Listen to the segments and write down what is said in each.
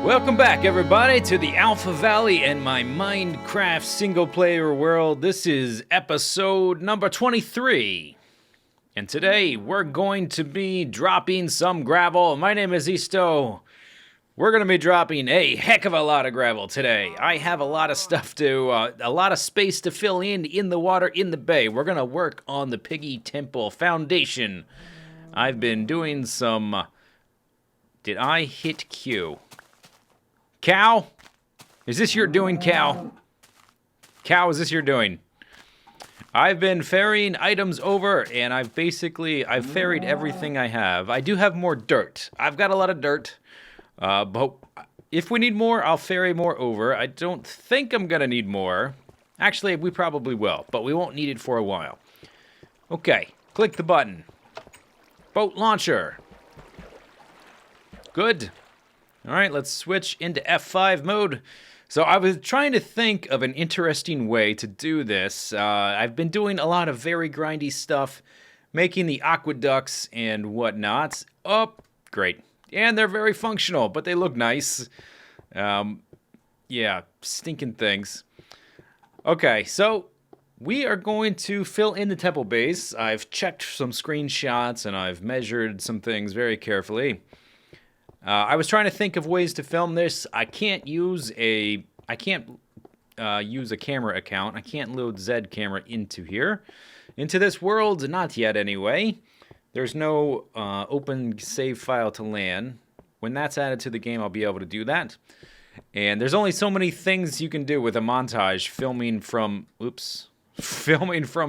Welcome back, everybody, to the Alpha Valley and my Minecraft single-player world. This is episode number 23. And today, we're going to be dropping some gravel. My name is Zisteau. We're going to be dropping a heck of a lot of gravel today. I have a lot of stuff a lot of space to fill in the water in the bay. We're going to work on the Piggy Temple foundation. I've been doing some... Did I hit Q? Cow? Is this your doing, Cow? Cow, is this your doing? I've been ferrying items over, and I've ferried everything I have. I do have more dirt. I've got a lot of dirt, but if we need more, I'll ferry more over. I don't think I'm gonna need more. Actually, we probably will, but we won't need it for a while. Okay, click the button. Boat launcher. Good. All right, let's switch into F5 mode. So I was trying to think of an interesting way to do this. I've been doing a lot of very grindy stuff, making the aqueducts and whatnot. Oh, great. And they're very functional, but they look nice. Yeah, stinking things. Okay, so we are going to fill in the temple base. I've checked some screenshots and I've measured some things very carefully. I was trying to think of ways to film this. I can't use a camera account. I can't load Z camera into here. Into this world, not yet anyway. There's no open save file to LAN. When that's added to the game, I'll be able to do that. And there's only so many things you can do with a montage filming from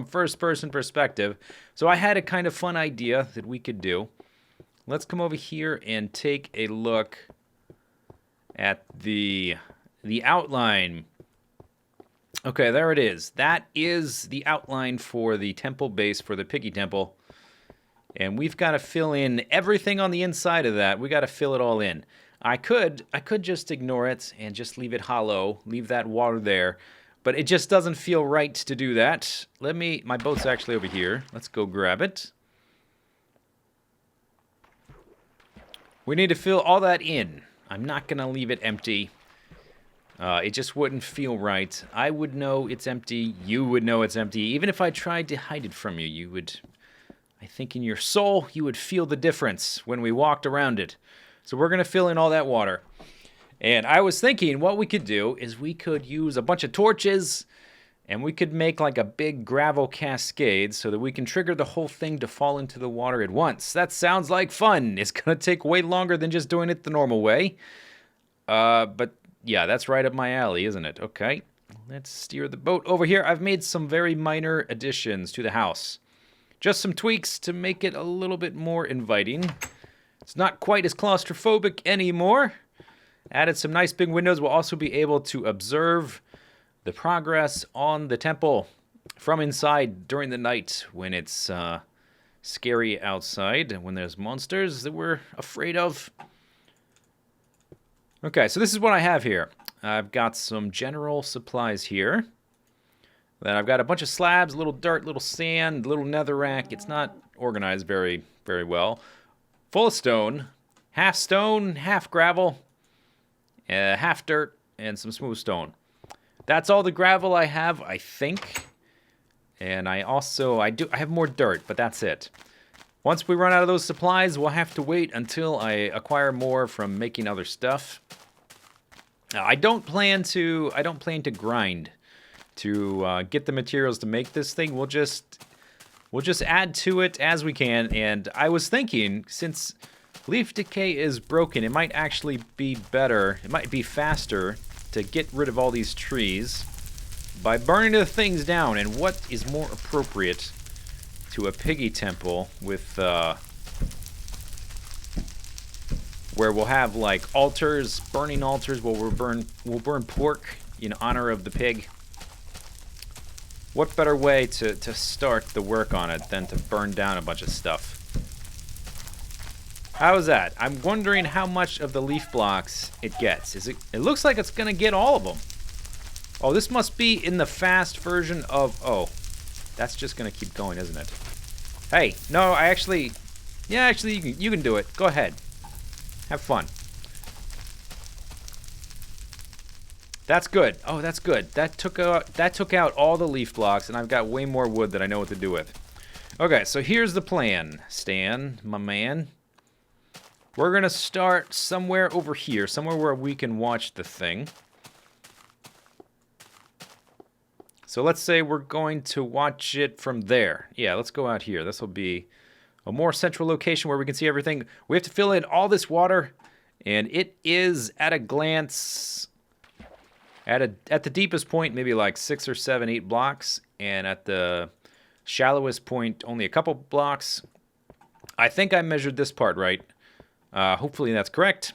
first person perspective. So I had a kind of fun idea that we could do. Let's come over here and take a look at the outline. Okay, there it is. That is the outline for the temple base for the Piggy Temple. And we've got to fill in everything on the inside of that. We got to fill it all in. I could just ignore it and just leave it hollow, leave that water there. But it just doesn't feel right to do that. My boat's actually over here. Let's go grab it. We need to fill all that in. I'm not going to leave it empty. It just wouldn't feel right. I would know it's empty. You would know it's empty. Even if I tried to hide it from you, I think in your soul, you would feel the difference when we walked around it. So we're going to fill in all that water. And I was thinking what we could do is we could use a bunch of torches and we could make like a big gravel cascade so that we can trigger the whole thing to fall into the water at once. That sounds like fun. It's going to take way longer than just doing it the normal way. But yeah, that's right up my alley, isn't it? Okay, let's steer the boat over here. I've made some very minor additions to the house. Just some tweaks to make it a little bit more inviting. It's not quite as claustrophobic anymore. Added some nice big windows. We'll also be able to observe the progress on the temple from inside during the night when it's scary outside, when there's monsters that we're afraid of. Okay, so this is what I have here. I've got some general supplies here. Then I've got a bunch of slabs, a little dirt, little sand, little netherrack. It's not organized very, very well. Full of stone, half gravel, half dirt, and some smooth stone. That's all the gravel I have, I think. And I have more dirt, but that's it. Once we run out of those supplies, we'll have to wait until I acquire more from making other stuff. I don't plan to grind to get the materials to make this thing. We'll just add to it as we can. And I was thinking, since leaf decay is broken, it might actually be better. It might be faster to get rid of all these trees by burning the things down. And what is more appropriate to a piggy temple with where we'll have like altars, burning altars, where we'll burn pork in honor of the pig. What better way to start the work on it than to burn down a bunch of stuff? How's that? I'm wondering how much of the leaf blocks it gets. It looks like it's gonna get all of them. Oh, this must be in the fast version of, oh, that's just gonna keep going, isn't it? Hey, no, actually, you can do it. Go ahead. Have fun. That's good. Oh, that's good. That took out all the leaf blocks, and I've got way more wood that I know what to do with. Okay, so here's the plan, Stan, my man. We're going to start somewhere over here, somewhere where we can watch the thing. So let's say we're going to watch it from there. Yeah, let's go out here. This will be a more central location where we can see everything. We have to fill in all this water, and it is at a glance, at the deepest point, maybe like 6 or 7, 8 blocks, and at the shallowest point, only a couple blocks. I think I measured this part right. Hopefully that's correct.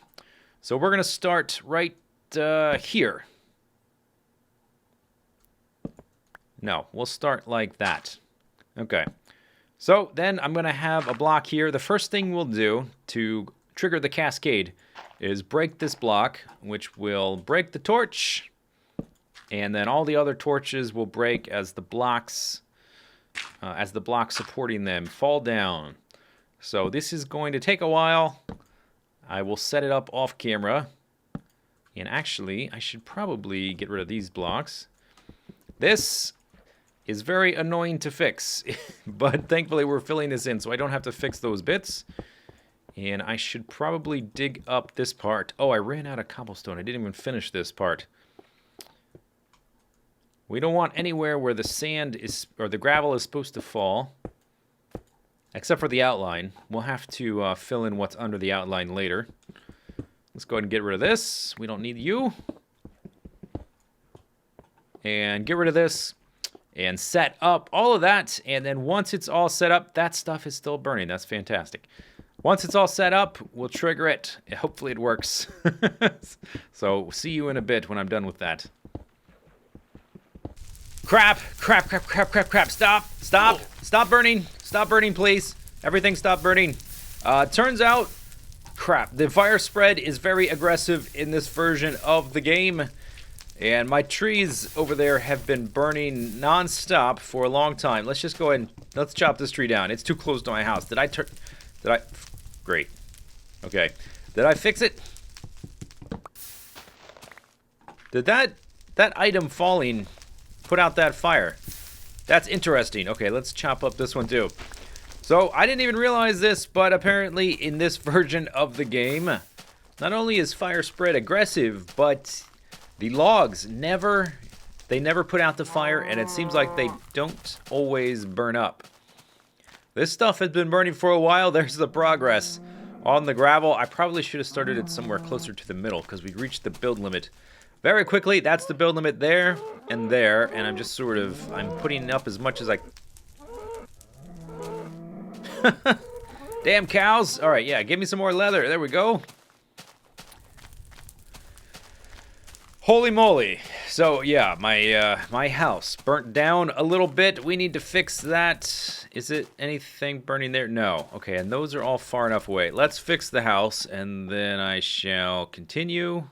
So we're going to start right here. No, we'll start like that. Okay. So then I'm going to have a block here. The first thing we'll do to trigger the cascade is break this block, which will break the torch. And then all the other torches will break as the blocks supporting them fall down. So this is going to take a while. I will set it up off camera. And actually, I should probably get rid of these blocks. This is very annoying to fix, but thankfully we're filling this in, so I don't have to fix those bits. And I should probably dig up this part. Oh, I ran out of cobblestone. I didn't even finish this part. We don't want anywhere where the sand is, or the gravel is supposed to fall. Except for the outline. We'll have to fill in what's under the outline later. Let's go ahead and get rid of this. We don't need you. And get rid of this. And set up all of that. And then once it's all set up, that stuff is still burning. That's fantastic. Once it's all set up, we'll trigger it. Hopefully it works. So see you in a bit when I'm done with that. Crap. Stop burning. Stop burning, please. Everything stop burning. Turns out, crap, the fire spread is very aggressive in this version of the game. And my trees over there have been burning non-stop for a long time. Let's just go ahead and let's chop this tree down. It's too close to my house. Great. Okay. Did I fix it? Did that item falling put out that fire? That's interesting. Okay, let's chop up this one too. So, I didn't even realize this, but apparently in this version of the game, not only is fire spread aggressive, but the logs never put out the fire, and it seems like they don't always burn up. This stuff has been burning for a while. There's the progress on the gravel. I probably should have started it somewhere closer to the middle because we reached the build limit very quickly. That's the build limit there, and I'm just I'm putting up as much as I... Damn cows. All right, yeah, give me some more leather. There we go. Holy moly. So, yeah, my house burnt down a little bit. We need to fix that. Is it anything burning there? No. Okay, and those are all far enough away. Let's fix the house, and then I shall continue.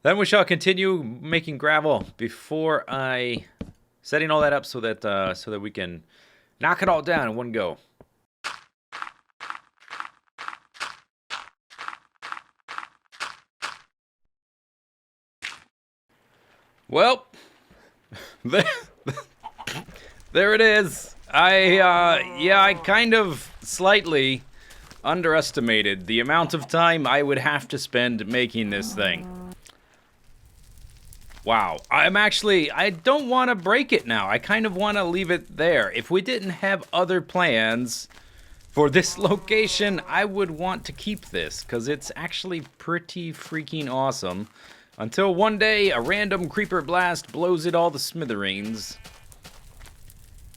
Then we shall continue making gravel before setting all that up so that we can knock it all down in one go. Well, there it is. I kind of slightly underestimated the amount of time I would have to spend making this thing. Wow, I don't want to break it now. I kind of want to leave it there. If we didn't have other plans for this location, I would want to keep this, because it's actually pretty freaking awesome. Until one day, a random creeper blast blows it all to smithereens.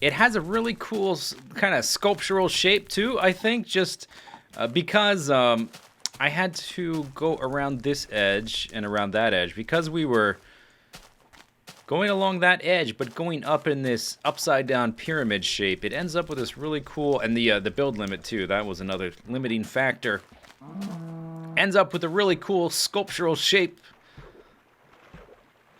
It has a really cool kind of sculptural shape, too, I think, just because I had to go around this edge and around that edge, because we were going along that edge, but going up in this upside-down pyramid shape. It ends up with this really cool, and the build limit, too. That was another limiting factor. Ends up with a really cool sculptural shape.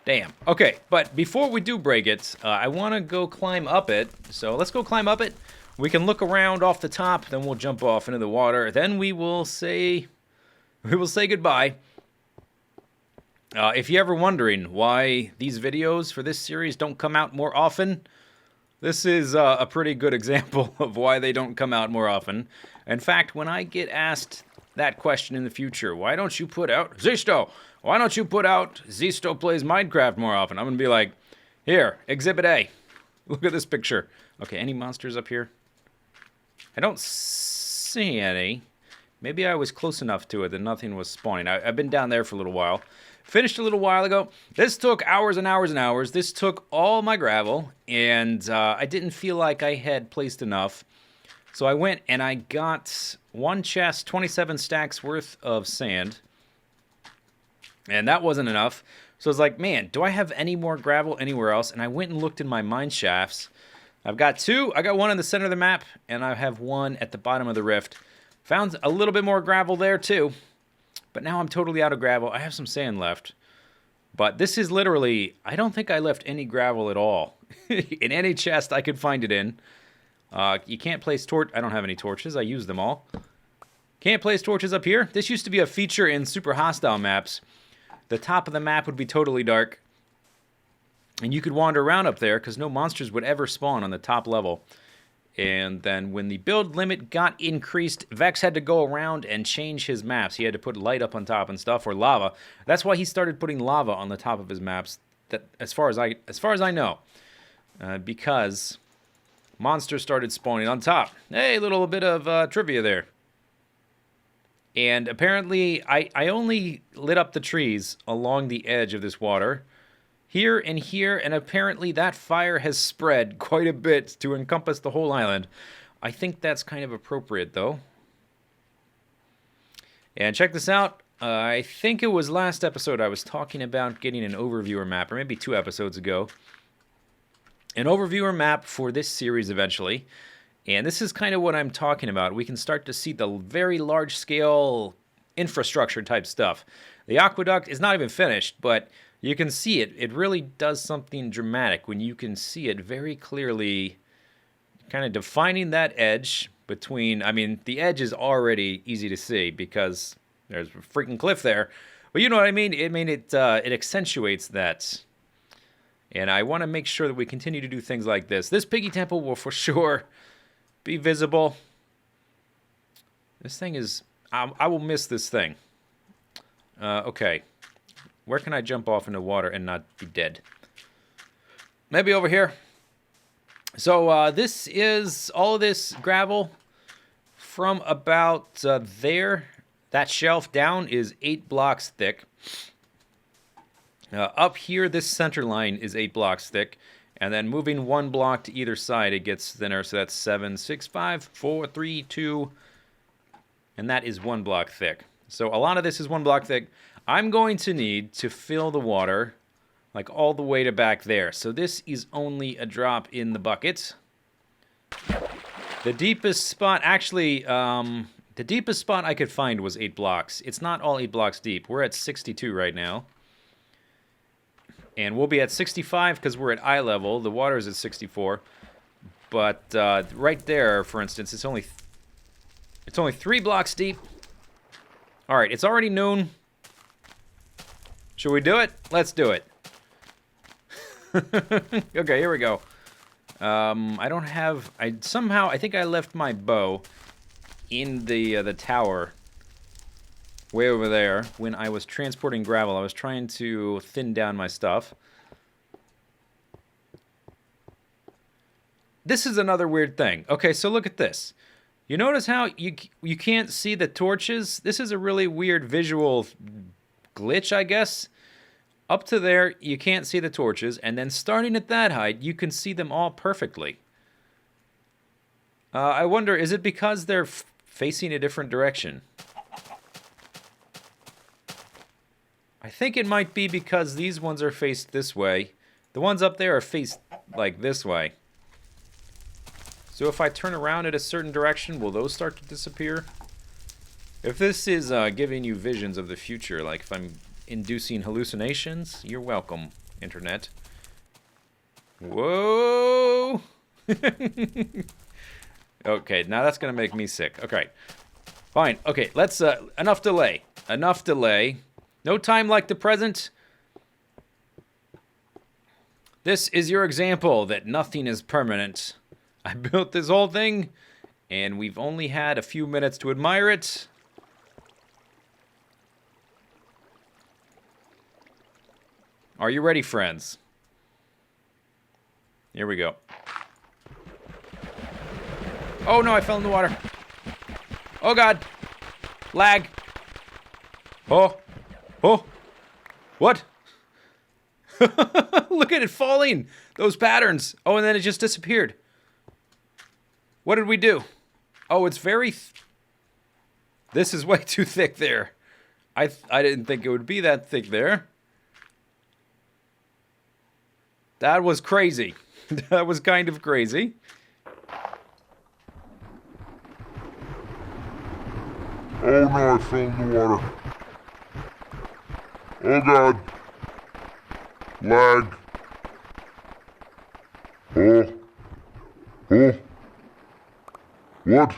Damn. Okay, but before we do break it, I want to go climb up it. So let's go climb up it. We can look around off the top, then we'll jump off into the water. Then we will say goodbye. If you're ever wondering why these videos for this series don't come out more often, this is a pretty good example of why they don't come out more often. In fact, when I get asked that question in the future, why don't you put out Zisteau? Why don't you put out Zisteau Plays Minecraft more often? I'm going to be like, here, Exhibit A. Look at this picture. Okay, any monsters up here? I don't see any. Maybe I was close enough to it that nothing was spawning. I've been down there for a little while. Finished a little while ago. This took hours and hours and hours. This took all my gravel, and I didn't feel like I had placed enough. So I went and I got one chest, 27 stacks worth of sand. And that wasn't enough. So I was like, man, do I have any more gravel anywhere else? And I went and looked in my mine shafts. I've got two. I got one in the center of the map, and I have one at the bottom of the rift. Found a little bit more gravel there, too. But now I'm totally out of gravel. I have some sand left. But this is literally, I don't think I left any gravel at all. In any chest I could find it in. You can't place torch. I don't have any torches. I used them all. Can't place torches up here. This used to be a feature in super hostile maps. The top of the map would be totally dark. And you could wander around up there because no monsters would ever spawn on the top level. And then when the build limit got increased, Vex had to go around and change his maps. He had to put light up on top and stuff, or lava. That's why he started putting lava on the top of his maps. That, as far as I know, because monsters started spawning on top. Hey, little bit of trivia there. And apparently, I only lit up the trees along the edge of this water. Here and here, and apparently that fire has spread quite a bit to encompass the whole island. I think that's kind of appropriate, though. And check this out. I think it was last episode I was talking about getting an overviewer map, or maybe 2 episodes ago. An overviewer map for this series eventually. And this is kind of what I'm talking about. We can start to see the very large-scale infrastructure type stuff. The aqueduct is not even finished, but you can see it. It really does something dramatic when you can see it very clearly, kind of defining that edge between, I mean, the edge is already easy to see because there's a freaking cliff there. But you know what I mean? It accentuates that. And I want to make sure that we continue to do things like this. This piggy temple will for sure be visible. This thing is, I will miss this thing. Okay. Where can I jump off into water and not be dead? Maybe over here. So this is all of this gravel from about there. That shelf down is 8 blocks thick. Up here, this center line is 8 blocks thick. And then moving 1 block to either side, it gets thinner. So that's 7, 6, 5, 4, 3, 2. And that is 1 block thick. So a lot of this is 1 block thick. I'm going to need to fill the water like all the way to back there. So this is only a drop in the bucket. The deepest spot, actually, the deepest spot I could find was 8 blocks. It's not all 8 blocks deep. We're at 62 right now. And we'll be at 65 because we're at eye level. The water is at 64. But right there, for instance, it's only 3 blocks deep. All right, it's already noon. Should we do it? Let's do it. Okay, here we go. I don't have... I think I left my bow in the tower way over there when I was transporting gravel. I was trying to thin down my stuff. This is another weird thing. Okay, so look at this. You notice how you can't see the torches? This is a really weird visual glitch, I guess. Up to there, you can't see the torches, and then starting at that height, you can see them all perfectly. I wonder, is it because they're facing a different direction? I think it might be because these ones are faced this way. The ones up there are faced like this way. So if I turn around at a certain direction, will those start to disappear? If this is giving you visions of the future, like if I'm inducing hallucinations, you're welcome, internet. Whoa! Okay, now that's gonna make me sick. Okay, fine. Okay, let's enough delay. Enough delay. No time like the present This is your example that nothing is permanent. I built this whole thing, and we've only had a few minutes to admire it. Are you ready, friends? Here we go. Oh no, I fell in the water. Oh god. Lag. Oh. Oh. What? Look at it falling. Those patterns. Oh, and then it just disappeared. What did we do? Oh, it's very... This is way too thick there. I didn't think it would be that thick there. That was crazy. That was kind of crazy. Oh no, I fell in the water. Oh god. Lag. Oh. Oh. What?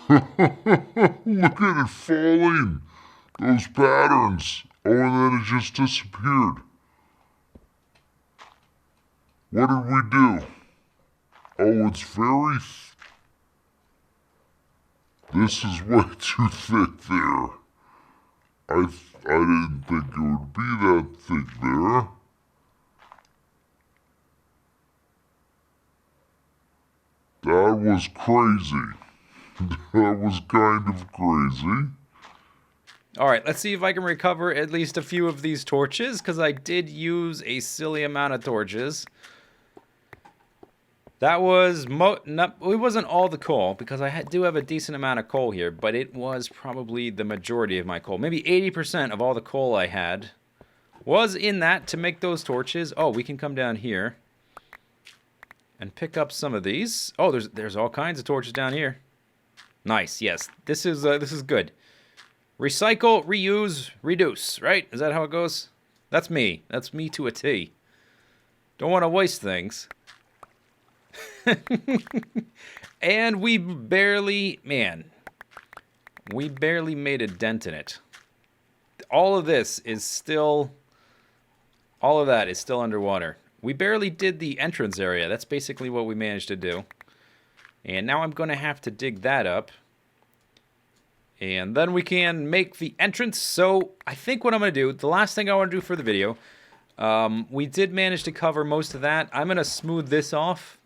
Look at it falling. Those patterns. Oh, and then it just disappeared. What did we do? Oh, it's very... This is way too thick there. I didn't think it would be that thick there. That was crazy. That was kind of crazy. Alright, let's see if I can recover at least a few of these torches, because I did use a silly amount of torches. That was, it wasn't all the coal, because I do have a decent amount of coal here, but it was probably the majority of my coal. Maybe 80% of all the coal I had was in that to make those torches. Oh, we can come down here and pick up some of these. Oh, there's all kinds of torches down here. Nice, yes. This is good. Recycle, reuse, reduce, right? Is that how it goes? That's me. That's me to a T. Don't want to waste things. And we barely made a dent in it. All of that is still underwater. We barely did the entrance area. That's basically what we managed to do. And now I'm going to have to dig that up. And then we can make the entrance. So I think what I'm going to do, the last thing I want to do for the video, we did manage to cover most of that. I'm going to smooth this off.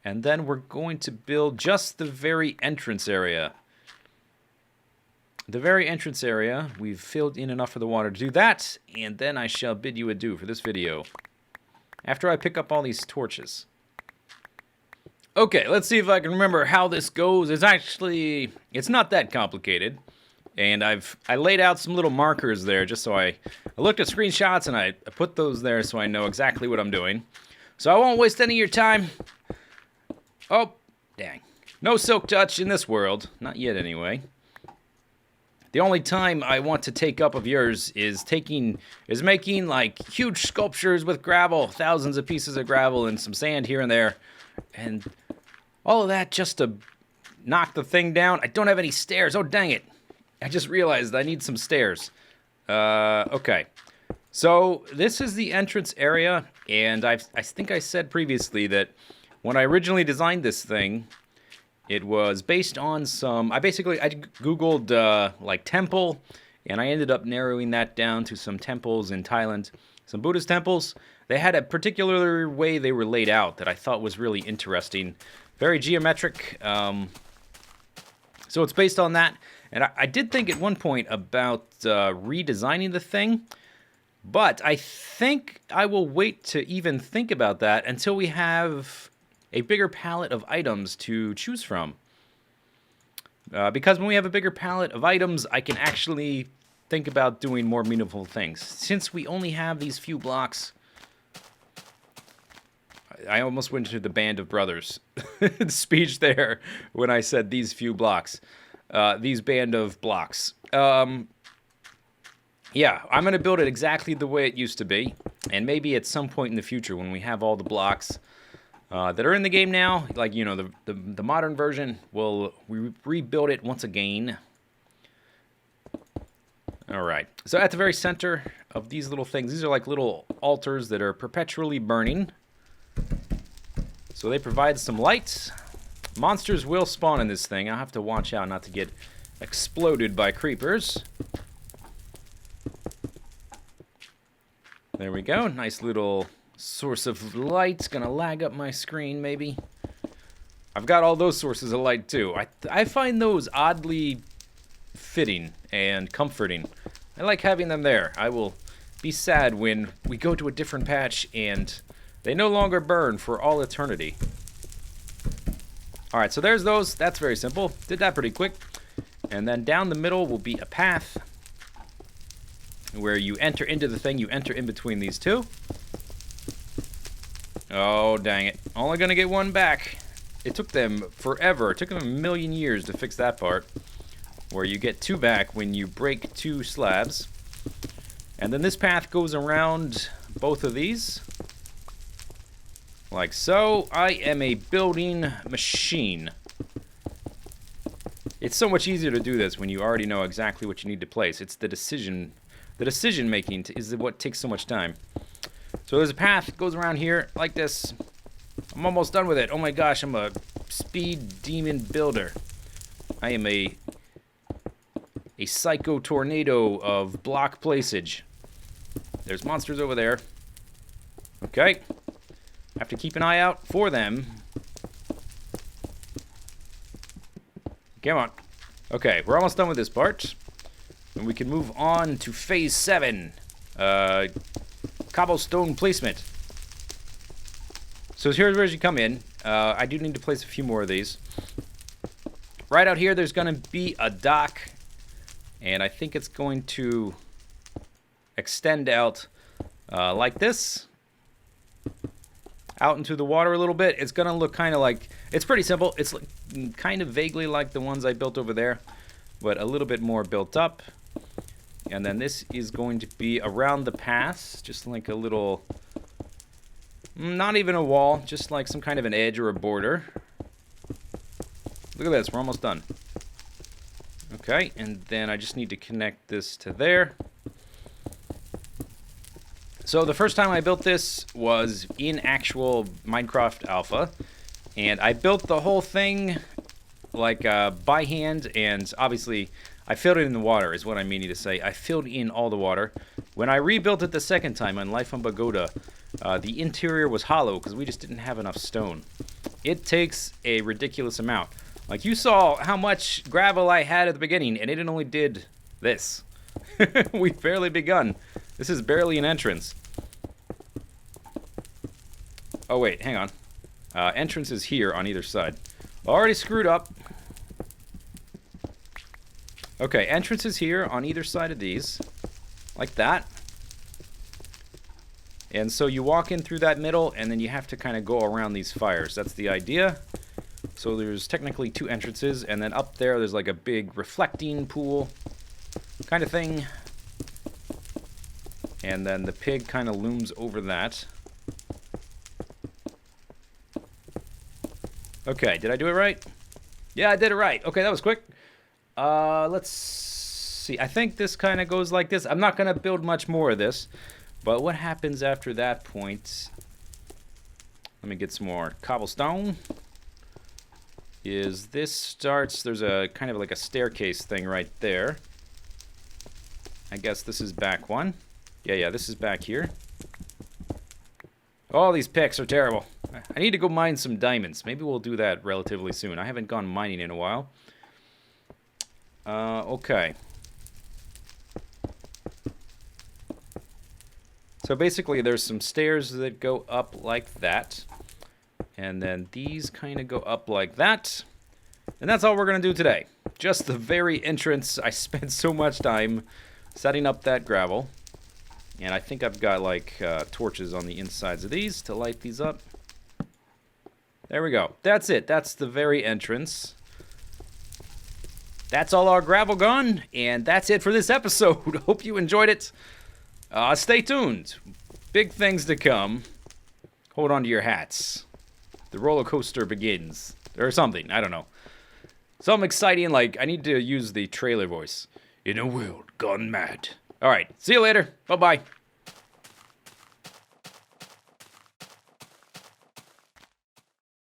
And then we're going to build just the very entrance area. The very entrance area, we've filled in enough for the water to do that. And then I shall bid you adieu for this video. After I pick up all these torches. Okay, let's see if I can remember how this goes. It's not that complicated. And I laid out some little markers there just so I looked at screenshots and I put those there so I know exactly what I'm doing. So I won't waste any of your time. Oh, dang. No silk touch in this world. Not yet, anyway. The only time I want to take up of yours is making, like, huge sculptures with gravel. Thousands of pieces of gravel and some sand here and there. And all of that just to knock the thing down. I don't have any stairs. Oh, dang it. I just realized I need some stairs. Okay. So, this is the entrance area. And I think I said previously that when I originally designed this thing, it was based on some... I Googled, like, temple, and I ended up narrowing that down to some temples in Thailand. Some Buddhist temples. They had a particular way they were laid out that I thought was really interesting. Very geometric. So it's based on that. And I did think at one point about redesigning the thing. But I think I will wait to even think about that until we have a bigger palette of items to choose from. Because when we have a bigger palette of items, I can actually think about doing more meaningful things. Since we only have these few blocks, I almost went into the Band of Brothers speech there when I said these few blocks. These band of blocks. Yeah, I'm going to build it exactly the way it used to be. And maybe at some point in the future when we have all the blocks that are in the game now, like, you know, the modern version, we'll rebuild it once again. All right. So at the very center, of these little things. These are like little altars that are perpetually burning. So they provide some light. Monsters will spawn in this thing. I'll have to watch out not to get exploded by creepers. There we go. Nice little source of light. Gonna lag up my screen, maybe. I've got all those sources of light, too. I find those oddly fitting and comforting. I like having them there. I will be sad when we go to a different patch and they no longer burn for all eternity. Alright, so there's those. That's very simple. Did that pretty quick. And then down the middle will be a path where you enter into the thing. You enter in between these two. Oh, dang it. Only gonna get one back. It took them forever. It took them a million years to fix that part. Where you get two back when you break two slabs. And then this path goes around both of these. Like so. I am a building machine. It's so much easier to do this when you already know exactly what you need to place. It's the decision making is what takes so much time. So there's a path that goes around here like this. I'm almost done with it. Oh my gosh, I'm a speed demon builder. I am a psycho tornado of block placeage. There's monsters over there. Okay. Have to keep an eye out for them. Come on. Okay, we're almost done with this part. And we can move on to phase 7. Cobblestone placement. So here's where you come in. I do need to place a few more of these. Right out here, there's going to be a dock. And I think it's going to extend out like this. Out into the water a little bit. It's going to look kind of like... It's pretty simple. It's kind of vaguely like the ones I built over there. But a little bit more built up. And then this is going to be around the pass. Just like a little... Not even a wall. Just like some kind of an edge or a border. Look at this. We're almost done. Okay, and then I just need to connect this to there. So the first time I built this was in actual Minecraft Alpha. And I built the whole thing like by hand, and obviously I filled it in the water is what I'm meaning to say. I filled in all the water. When I rebuilt it the second time on Life on Pagoda, the interior was hollow because we just didn't have enough stone. It takes a ridiculous amount. Like, you saw how much gravel I had at the beginning, and it only did this. We've barely begun. This is barely an entrance. Oh, wait, hang on. Entrance is here on either side. Already screwed up. Okay, entrance is here on either side of these. Like that. And so you walk in through that middle, and then you have to kind of go around these fires. That's the idea. So there's technically two entrances, and then up there there's like a big reflecting pool kind of thing. And then the pig kind of looms over that. Okay, did I do it right? Yeah, I did it right. Okay, that was quick. Let's see. I think this kind of goes like this. I'm not going to build much more of this. But what happens after that point... Let me get some more cobblestone. Is this starts... There's a kind of like a staircase thing right there. I guess this is back one. Yeah, this is back here. Oh, these picks are terrible. I need to go mine some diamonds. Maybe we'll do that relatively soon. I haven't gone mining in a while. Okay. So basically there's some stairs that go up like that. And then these kind of go up like that. And that's all we're going to do today. Just the very entrance. I spent so much time setting up that gravel. And I think I've got like torches on the insides of these to light these up. There we go. That's it. That's the very entrance. That's all our gravel gone. And that's it for this episode. Hope you enjoyed it. Stay tuned. Big things to come. Hold on to your hats. The roller coaster begins. Or something. I don't know. Something exciting, like, I need to use the trailer voice. In a world gone mad, All right. See you later. Bye-bye.